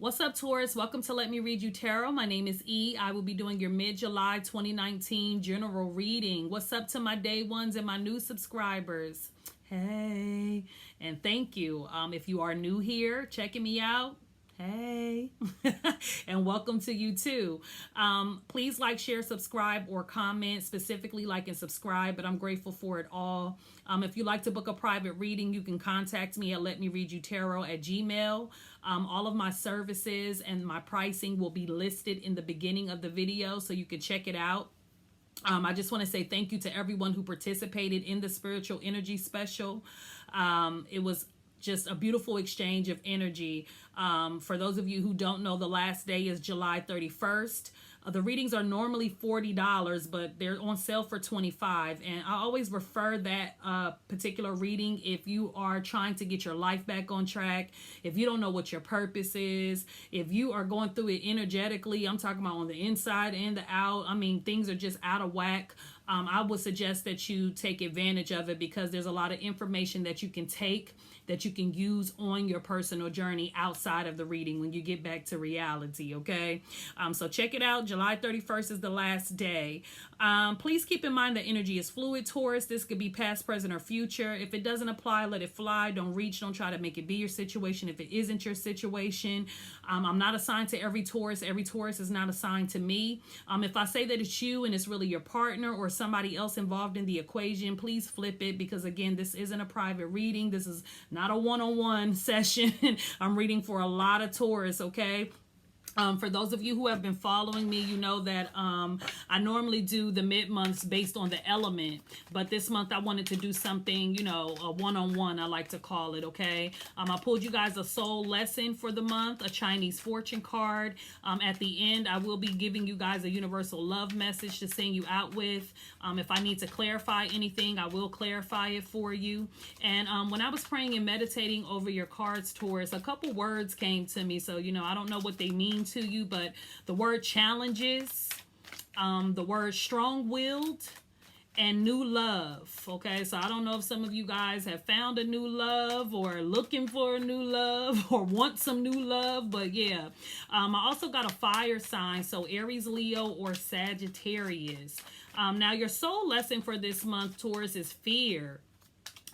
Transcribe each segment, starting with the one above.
What's up, Taurus? Welcome to Let Me Read You Tarot. My name is E. I will be doing your mid-July 2019 general reading. What's up to my day ones and my new subscribers? Hey, and thank you. If you are new here, checking me out, hey, and welcome to you too. Please like, share, subscribe, or comment, specifically like and subscribe, but I'm grateful for it all. If you'd like to book a private reading, you can contact me at letmereadyoutarot@gmail. All of my services and my pricing will be listed in the beginning of the video, so you can check it out. I just want to say thank you to everyone who participated in the spiritual energy special. It was just a beautiful exchange of energy. For those of you who don't know, the last day is July 31st. The readings are normally $40, but they're on sale for $25. And I always refer that particular reading if you are trying to get your life back on track, if you don't know what your purpose is, if you are going through it energetically. I'm talking about on the inside and the out. I mean, things are just out of whack. I would suggest that you take advantage of it, because there's a lot of information that you can take that you can use on your personal journey outside of the reading when you get back to reality, okay? So check it out. July 31st is the last day. Please keep in mind that energy is fluid, Taurus. This could be past, present, or future. If it doesn't apply, let it fly. Don't reach. Don't try to make it be your situation if it isn't your situation. I'm not assigned to every Taurus. Every Taurus is not assigned to me. If I say that it's you and it's really your partner or somebody else involved in the equation, please flip it, because again, this isn't a private reading. This is not a one-on-one session. I'm reading for a lot of Taurus, okay? For those of you who have been following me, you know that I normally do the mid-months based on the element. But this month I wanted to do something, you know, a one-on-one, I like to call it, okay? I pulled you guys a soul lesson for the month, a Chinese fortune card. At the end, I will be giving you guys a universal love message to send you out with. If I need to clarify anything, I will clarify it for you. And when I was praying and meditating over your cards, Taurus, a couple words came to me. So, you know, I don't know what they mean to you, but the word challenges, the word strong-willed, and new love. Okay, so I don't know if some of you guys have found a new love or looking for a new love or want some new love, but yeah. I also got a fire sign, so Aries, Leo, or Sagittarius. Now your soul lesson for this month, Taurus, is fear.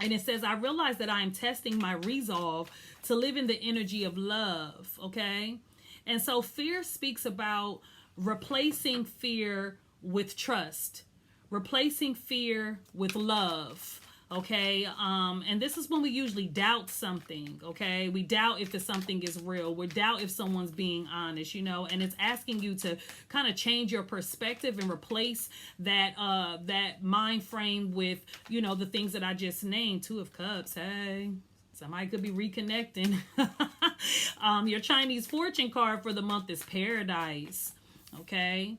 And it says, I realize that I am testing my resolve to live in the energy of love, okay? And so fear speaks about replacing fear with trust, replacing fear with love, okay? And this is when we usually doubt something, okay? We doubt if something is real. We doubt if someone's being honest, you know? And it's asking you to kind of change your perspective and replace that that mind frame with, you know, the things that I just named. Two of Cups, hey. Somebody could be reconnecting. Your Chinese fortune card for the month is Paradise. Okay.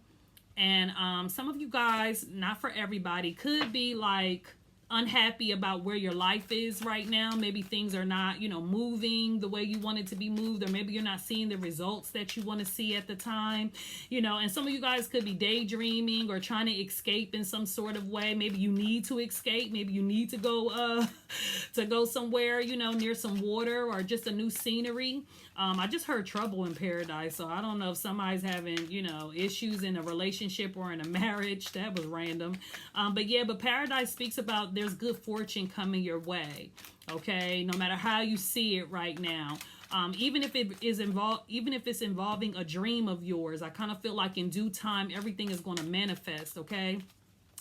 And some of you guys, not for everybody, could be like unhappy about where your life is right now. Maybe things are not, you know, moving the way you want it to be moved, or maybe you're not seeing the results that you want to see at the time, you know. And some of you guys could be daydreaming or trying to escape in some sort of way. Maybe you need to escape. Maybe you need to go somewhere, you know, near some water or just a new scenery. I just heard trouble in paradise, so I don't know if somebody's having, you know, issues in a relationship or in a marriage. That was random. But yeah, but paradise speaks about there's good fortune coming your way, okay? No matter how you see it right now. Even if it's involving a dream of yours, I kind of feel like in due time, everything is going to manifest, okay?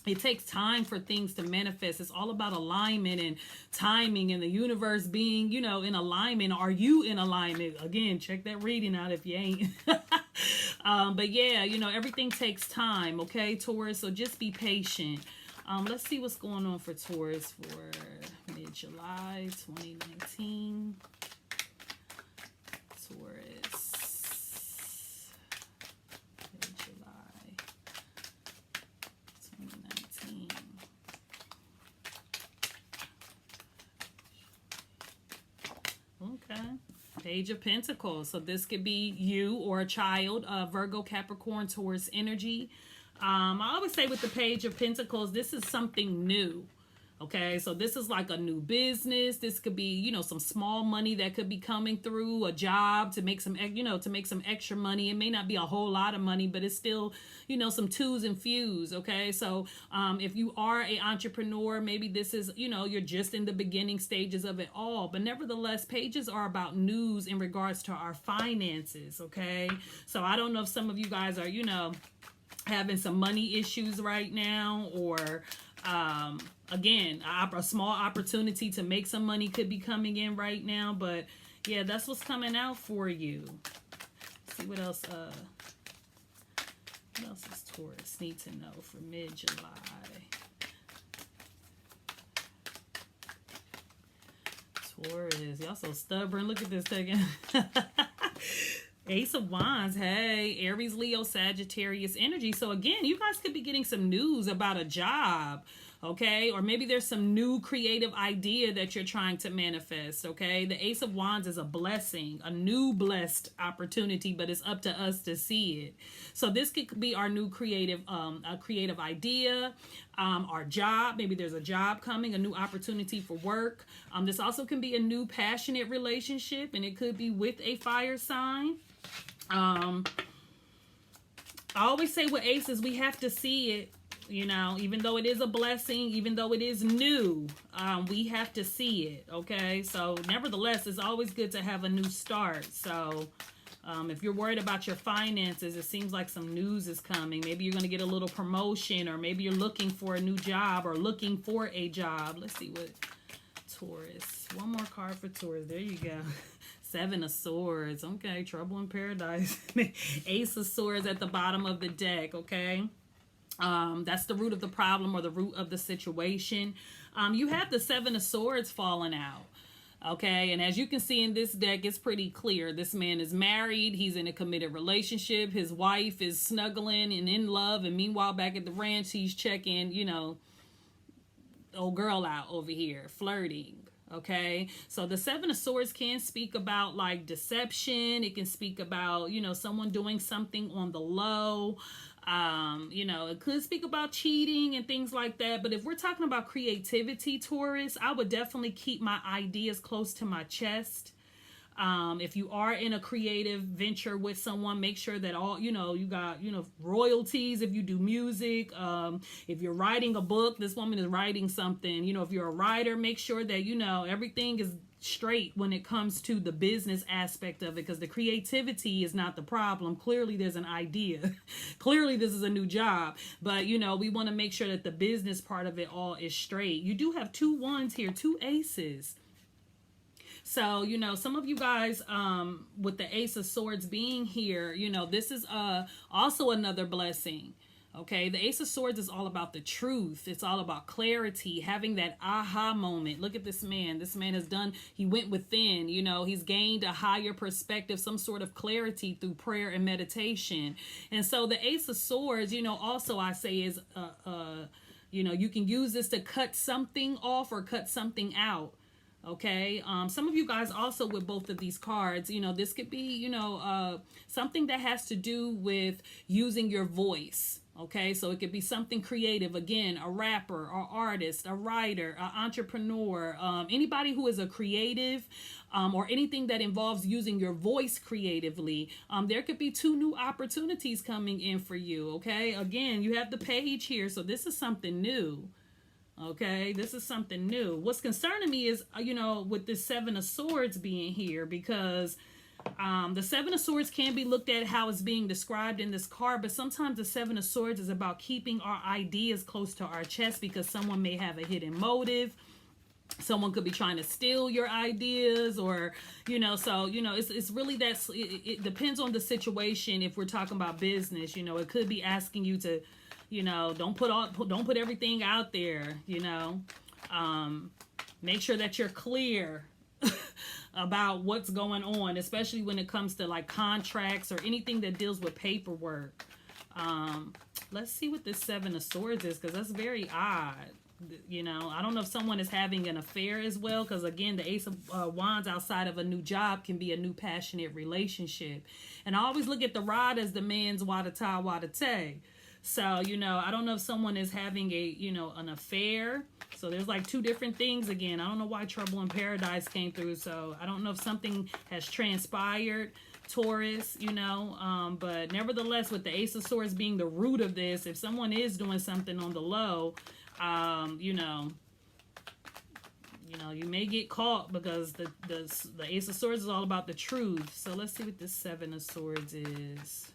It takes time for things to manifest. It's all about alignment and timing and the universe being, you know, in alignment. Are you in alignment? Again, check that reading out if you ain't. But yeah, you know, everything takes time, okay, Taurus? So just be patient. Let's see what's going on for Taurus for mid-July 2019. Taurus. Mid-July 2019. Okay. Page of Pentacles. So this could be you or a child, Virgo, Capricorn, Taurus energy. I always say with the Page of Pentacles, this is something new. Okay, so this is like a new business. This could be, some small money that could be coming through, a job to make some, to make some extra money. It may not be a whole lot of money, but it's still, some twos and fews. Okay, so if you are a entrepreneur, maybe this is, you're just in the beginning stages of it all. But nevertheless, pages are about news in regards to our finances. Okay, so I don't know if some of you guys are, having some money issues right now, or again, a small opportunity to make some money could be coming in right now. But yeah, that's what's coming out for you. Let's see what else does Taurus need to know for mid-July? Taurus, y'all so stubborn. Look at this second. Ace of Wands, hey, Aries, Leo, Sagittarius energy. So again, you guys could be getting some news about a job, okay? Or maybe there's some new creative idea that you're trying to manifest, okay? The Ace of Wands is a blessing, a new blessed opportunity, but it's up to us to see it. So this could be our new creative idea, our job. Maybe there's a job coming, a new opportunity for work. This also can be a new passionate relationship, and it could be with a fire sign. I always say with aces, we have to see it, even though it is a blessing, even though it is new, we have to see it. Okay. So nevertheless, it's always good to have a new start. So, if you're worried about your finances, it seems like some news is coming. Maybe you're going to get a little promotion, or maybe you're looking for a new job or looking for a job. Let's see what Taurus, one more card for Taurus. There you go. Seven of Swords. Okay, trouble in paradise. Ace of Swords at the bottom of the deck. Okay, that's the root of the problem or the root of the situation. You have the Seven of Swords falling out. Okay, and as you can see in this deck, it's pretty clear. This man is married. He's in a committed relationship. His wife is snuggling and in love. And meanwhile, back at the ranch, he's checking, old girl out over here, flirting. Okay, so the Seven of Swords can speak about like deception. It can speak about, someone doing something on the low. It could speak about cheating and things like that. But if we're talking about creativity, Taurus, I would definitely keep my ideas close to my chest. If you are in a creative venture with someone, make sure that all, you got, royalties if you do music. If you're writing a book, this woman is writing something, if you're a writer, make sure that, everything is straight when it comes to the business aspect of it, because the creativity is not the problem. Clearly there's an idea. Clearly this is a new job, but we want to make sure that the business part of it all is straight. You do have 2 wands here, 2 aces. So, some of you guys, with the Ace of Swords being here, this is also another blessing. Okay, the Ace of Swords is all about the truth. It's all about clarity, having that aha moment. Look at this man. This man he went within, he's gained a higher perspective, some sort of clarity through prayer and meditation. And so the Ace of Swords, also I say is, you can use this to cut something off or cut something out. Okay, some of you guys also with both of these cards, this could be, something that has to do with using your voice. Okay, so it could be something creative. Again, a rapper, or artist, a writer, an entrepreneur, anybody who is a creative, or anything that involves using your voice creatively. There could be 2 new opportunities coming in for you. Okay, again, you have the page here, so this is something new. Okay, this is something new. What's concerning me is, with this Seven of Swords being here, because the Seven of Swords can be looked at how it's being described in this card, but sometimes the Seven of Swords is about keeping our ideas close to our chest, because someone may have a hidden motive. Someone could be trying to steal your ideas, or, it's really it depends on the situation. If we're talking about business, it could be asking you to, don't put everything out there, make sure that you're clear about what's going on, especially when it comes to like contracts or anything that deals with paperwork. Let's see what this Seven of Swords is, because that's very odd. I don't know if someone is having an affair as well, because again, the Ace of Wands outside of a new job can be a new passionate relationship. And I always look at the rod as the man's wada-ta, wada-tay. So, you know, I don't know if someone is having a, you know, an affair. So there's like two different things again. I don't know why Trouble in Paradise came through. So I don't know if something has transpired, Taurus, you know. But nevertheless, with the Ace of Swords being the root of this, if someone is doing something on the low, you know, you may get caught because the Ace of Swords is all about the truth. So let's see what this Seven of Swords is.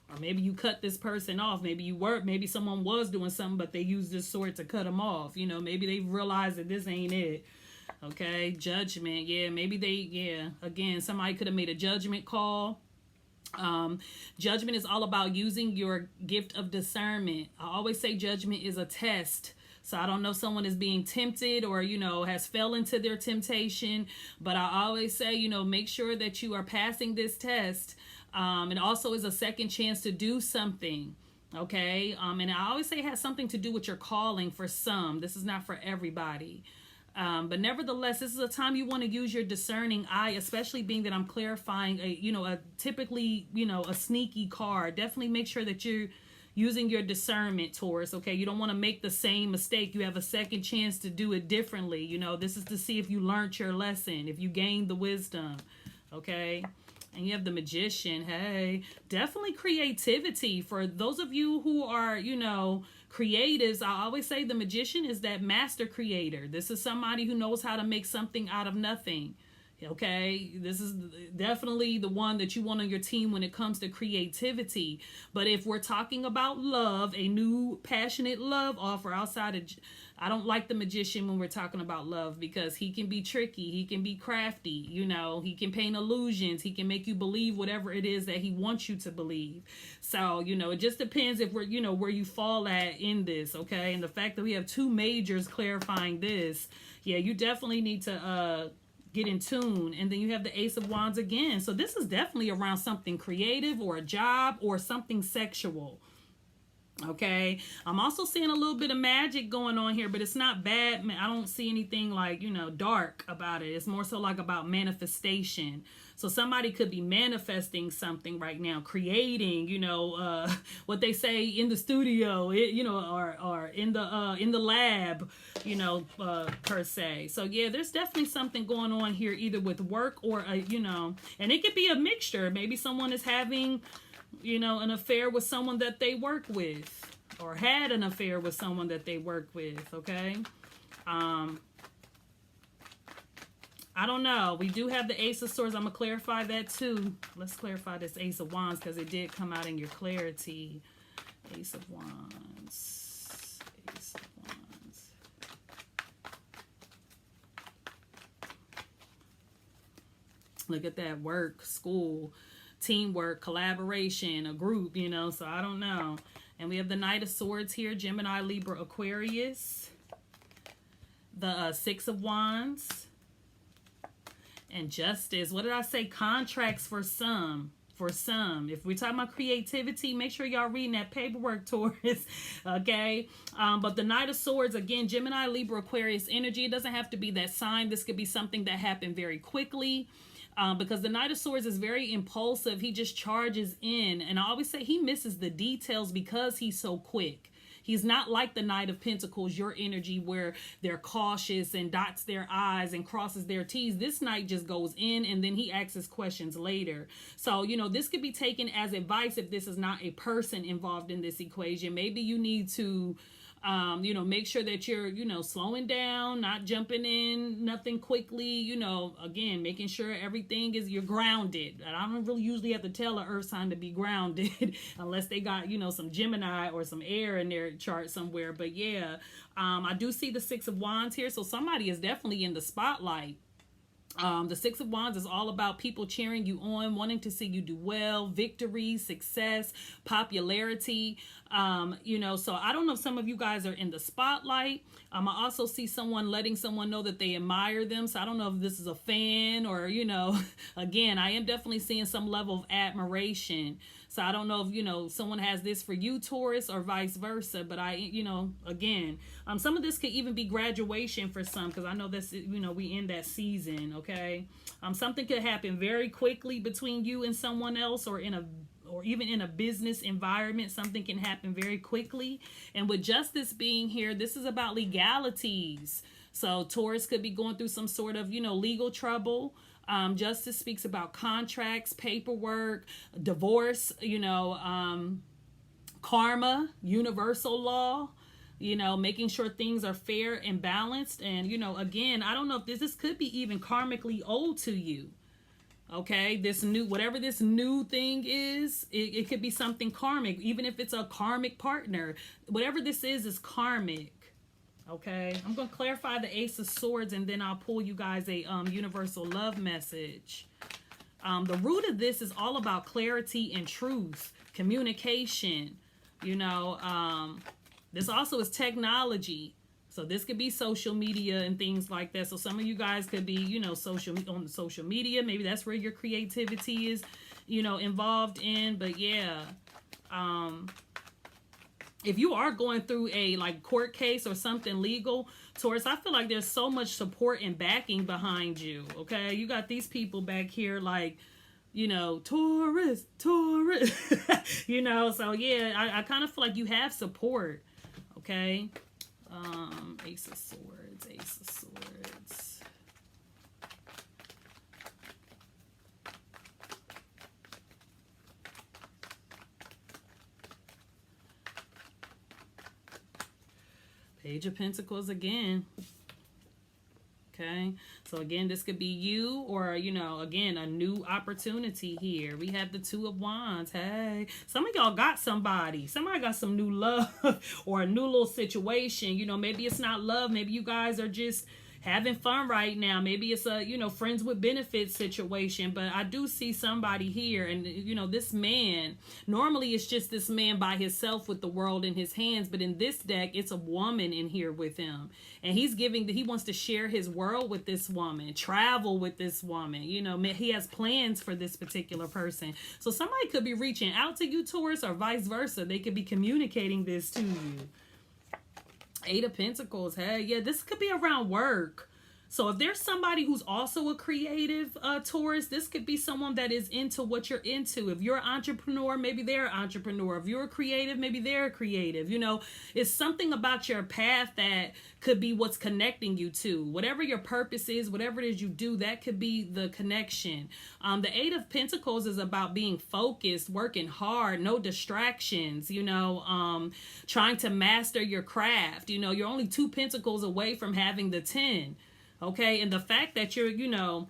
Or maybe you cut this person off. Maybe someone was doing something, but they used this sword to cut them off. You know, maybe they realized that this ain't it. Okay, judgment. Yeah, again, somebody could have made a judgment call. Judgment is all about using your gift of discernment. I always say judgment is a test. So I don't know if someone is being tempted or, you know, has fell into their temptation. But I always say, you know, make sure that you are passing this test. It also is a second chance to do something. Okay. And I always say it has something to do with your calling for some. This is not for everybody. But nevertheless, this is a time you want to use your discerning eye, especially being that I'm clarifying a typically, a sneaky card. Definitely make sure that you're using your discernment, Taurus. Okay. You don't want to make the same mistake. You have a second chance to do it differently. You know, this is to see if you learned your lesson, if you gained the wisdom. Okay. And you have the Magician. Hey, definitely creativity. For those of you who are, creatives, I always say the Magician is that master creator. This is somebody who knows how to make something out of nothing. Okay, this is definitely the one that you want on your team when it comes to creativity. But if we're talking about love, a new passionate love offer outside of, I don't like the Magician when we're talking about love because he can be tricky, he can be crafty, he can paint illusions, he can make you believe whatever it is that he wants you to believe. So, it just depends if we're, where you fall at in this, okay? And the fact that we have two majors clarifying this, yeah, you definitely need to get in tune. And then you have the Ace of Wands again. So this is definitely around something creative or a job or something sexual. Okay, I'm also seeing a little bit of magic going on here, but it's not bad. I don't see anything like, dark about it. It's more so like about manifestation. So somebody could be manifesting something right now, creating, what they say in the studio, or in the lab, per se. So yeah, there's definitely something going on here, either with work or, and it could be a mixture. Maybe someone is having, an affair with someone that they work with, or had an affair with someone that they work with. Okay. I don't know. We do have the Ace of Swords. I'm going to clarify that too. Let's clarify this Ace of Wands because it did come out in your clarity. Ace of Wands. Ace of Wands. Look at that. Work, school, teamwork, collaboration, a group, so I don't know. And we have the Knight of Swords here, Gemini, Libra, Aquarius. The Six of Wands. And Justice. What did I say? Contracts for some. For some. If we're talking about creativity, make sure y'all reading that paperwork, Taurus. Okay? But the Knight of Swords, again, Gemini, Libra, Aquarius energy. It doesn't have to be that sign. This could be something that happened very quickly. Because the Knight of Swords is very impulsive. He just charges in. And I always say he misses the details because he's so quick. He's not like the Knight of Pentacles, your energy, where they're cautious and dots their I's and crosses their T's. This Knight just goes in and then he asks questions later. So, this could be taken as advice if this is not a person involved in this equation. Maybe you need to make sure that you're, slowing down, not jumping in, nothing quickly, again, making sure everything is, you're grounded. And I don't really usually have to tell an earth sign to be grounded unless they got, some Gemini or some air in their chart somewhere. But yeah, I do see the Six of Wands here. So somebody is definitely in the spotlight. The Six of Wands is all about people cheering you on, wanting to see you do well, victory, success, popularity. You know, so I don't know if some of you guys are in the spotlight. I also see someone letting someone know that they admire them. So I don't know if this is a fan or, you know, again, I am definitely seeing some level of admiration. So I don't know if, you know, someone has this for you, Taurus, or vice versa. But I, you know, again, some of this could even be graduation for some, because I know this, you know, we in that season, okay? Something could happen very quickly between you and someone else, or even in a business environment. Something can happen very quickly. And with justice being here, this is about legalities. So Taurus could be going through some sort of, you know, legal trouble. Justice speaks about contracts, paperwork, divorce, you know, karma, universal law, you know, making sure things are fair and balanced. And, you know, again, I don't know if this could be even karmically owed to you. Okay, this new, whatever this new thing is, it could be something karmic, even if it's a karmic partner. Whatever this is karmic. Okay, I'm going to clarify the Ace of Swords, and then I'll pull you guys a universal love message. The root of this is all about clarity and truth, communication. You know, this also is technology. So this could be social media and things like that. So some of you guys could be, you know, on social media. Maybe that's where your creativity is, you know, involved in. But yeah, if you are going through a like court case or something legal, Taurus, I feel like there's so much support and backing behind you. Okay, you got these people back here like, you know, Taurus, you know. So yeah, I kind of feel like you have support. Okay. Ace of Swords, Ace of Swords. Page of Pentacles again. Okay, so again, this could be you, or, you know, again, a new opportunity here. We have the Two of Wands. Hey, some of y'all got somebody. Somebody got some new love or a new little situation. You know, maybe it's not love. Maybe you guys are just having fun right now. Maybe it's a, you know, friends with benefits situation. But I do see somebody here, and, you know, this man, normally it's just this man by himself with the world in his hands. But in this deck, it's a woman in here with him. And he wants to share his world with this woman, travel with this woman. You know, he has plans for this particular person. So somebody could be reaching out to you, Taurus, or vice versa. They could be communicating this to you. Eight of Pentacles. Hey, yeah, this could be around work. So if there's somebody who's also a creative Taurus, this could be someone that is into what you're into. If you're an entrepreneur, maybe they're an entrepreneur. If you're a creative, maybe they're a creative. You know, it's something about your path that could be what's connecting you to. Whatever your purpose is, whatever it is you do, that could be the connection. The Eight of Pentacles is about being focused, working hard, no distractions, you know, trying to master your craft. You know, you're only 2 pentacles away from having the 10. Okay, and the fact that you're, you know,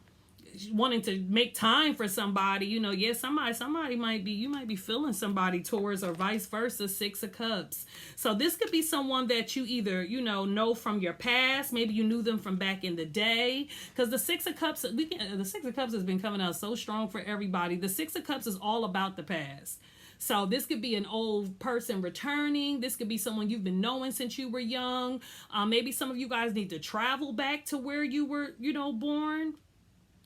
wanting to make time for somebody, you know, yeah, somebody might be, you might be feeling somebody, Taurus, or vice versa, Six of Cups. So this could be someone that you either, you know from your past, maybe you knew them from back in the day, because the Six of Cups, the Six of Cups has been coming out so strong for everybody. The Six of Cups is all about the past. So this could be an old person returning. This could be someone you've been knowing since you were young. Maybe some of you guys need to travel back to where you were, you know, born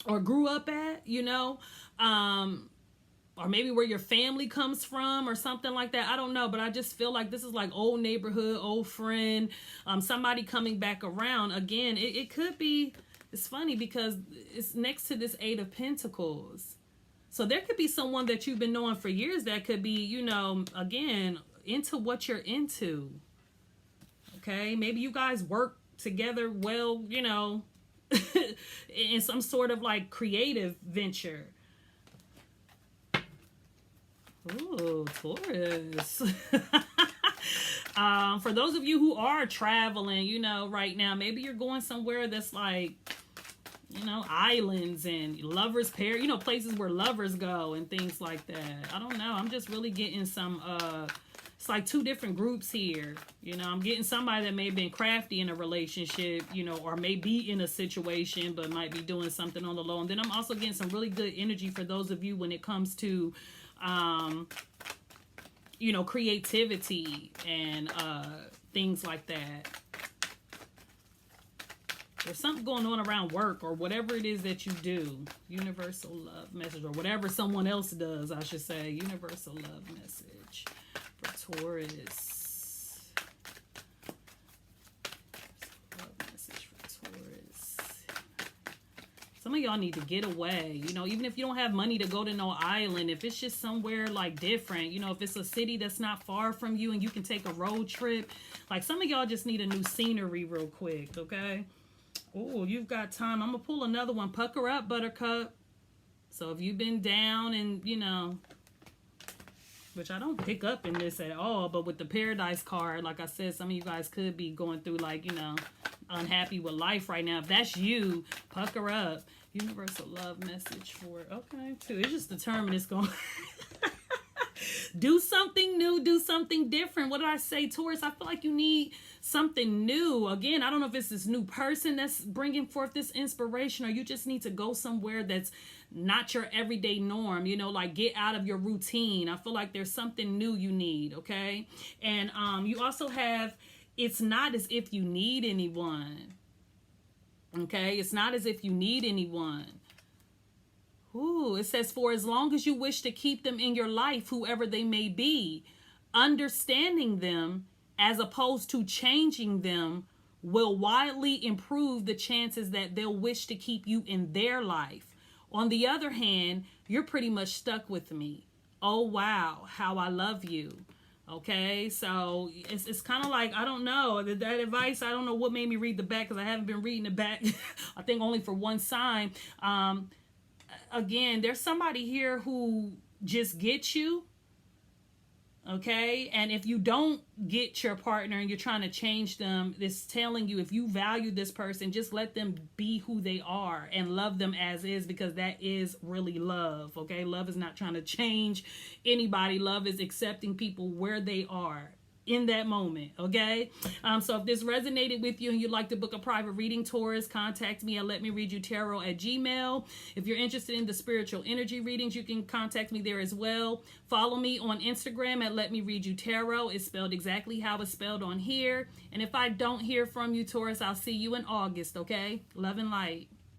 or grew up at, you know, or maybe where your family comes from or something like that. I don't know, but I just feel like this is like old neighborhood, old friend, somebody coming back around. Again, it could be, it's funny because it's next to this Eight of Pentacles. So there could be someone that you've been knowing for years that could be, you know, again, into what you're into. Okay, maybe you guys work together well, you know, in some sort of like creative venture. Ooh, Taurus. For those of you who are traveling, you know, right now, maybe you're going somewhere that's like, you know, islands and lovers pair, you know, places where lovers go and things like that. I don't know. I'm just really getting some, it's like 2 different groups here. You know, I'm getting somebody that may have been crafty in a relationship, you know, or may be in a situation, but might be doing something on the low. And then I'm also getting some really good energy for those of you when it comes to, you know, creativity and things like that. There's something going on around work or whatever it is that you do. Universal love message, or whatever someone else does, I should say. Universal love message for Taurus. Love message for Taurus. Some of y'all need to get away. You know, even if you don't have money to go to no island, if it's just somewhere like different, you know, if it's a city that's not far from you and you can take a road trip. Like some of y'all just need a new scenery real quick, okay? Oh, you've got time. I'm going to pull another one. Pucker up, Buttercup. So if you've been down and, you know, which I don't pick up in this at all, but with the Paradise card, like I said, some of you guys could be going through, like, you know, unhappy with life right now. If that's you, pucker up. Universal love message for, okay, too. It's just determined it's going do something new, do something different. What did I say, Taurus? I feel like you need something new. Again, I don't know if it's this new person that's bringing forth this inspiration, or you just need to go somewhere that's not your everyday norm, you know, like get out of your routine. I feel like there's something new you need, okay? And you also have, it's not as if you need anyone, okay? It's not as if you need anyone. Ooh, it says, for as long as you wish to keep them in your life, whoever they may be, understanding them as opposed to changing them will widely improve the chances that they'll wish to keep you in their life. On the other hand, you're pretty much stuck with me. Oh, wow, how I love you. Okay, so it's kind of like, I don't know, that advice, I don't know what made me read the back, because I haven't been reading the back, I think only for one sign. Again, there's somebody here who just gets you, okay? And if you don't get your partner and you're trying to change them, it's telling you, if you value this person, just let them be who they are and love them as is, because that is really love, okay? Love is not trying to change anybody. Love is accepting people where they are in that moment, okay? So if this resonated with you and you'd like to book a private reading, Taurus, contact me at letmereadyoutarot@gmail. If you're interested in the spiritual energy readings, you can contact me there as well. Follow me on Instagram at letmereadyoutarot. It's spelled exactly how it's spelled on here. And if I don't hear from you, Taurus, I'll see you in August, okay? Love and light.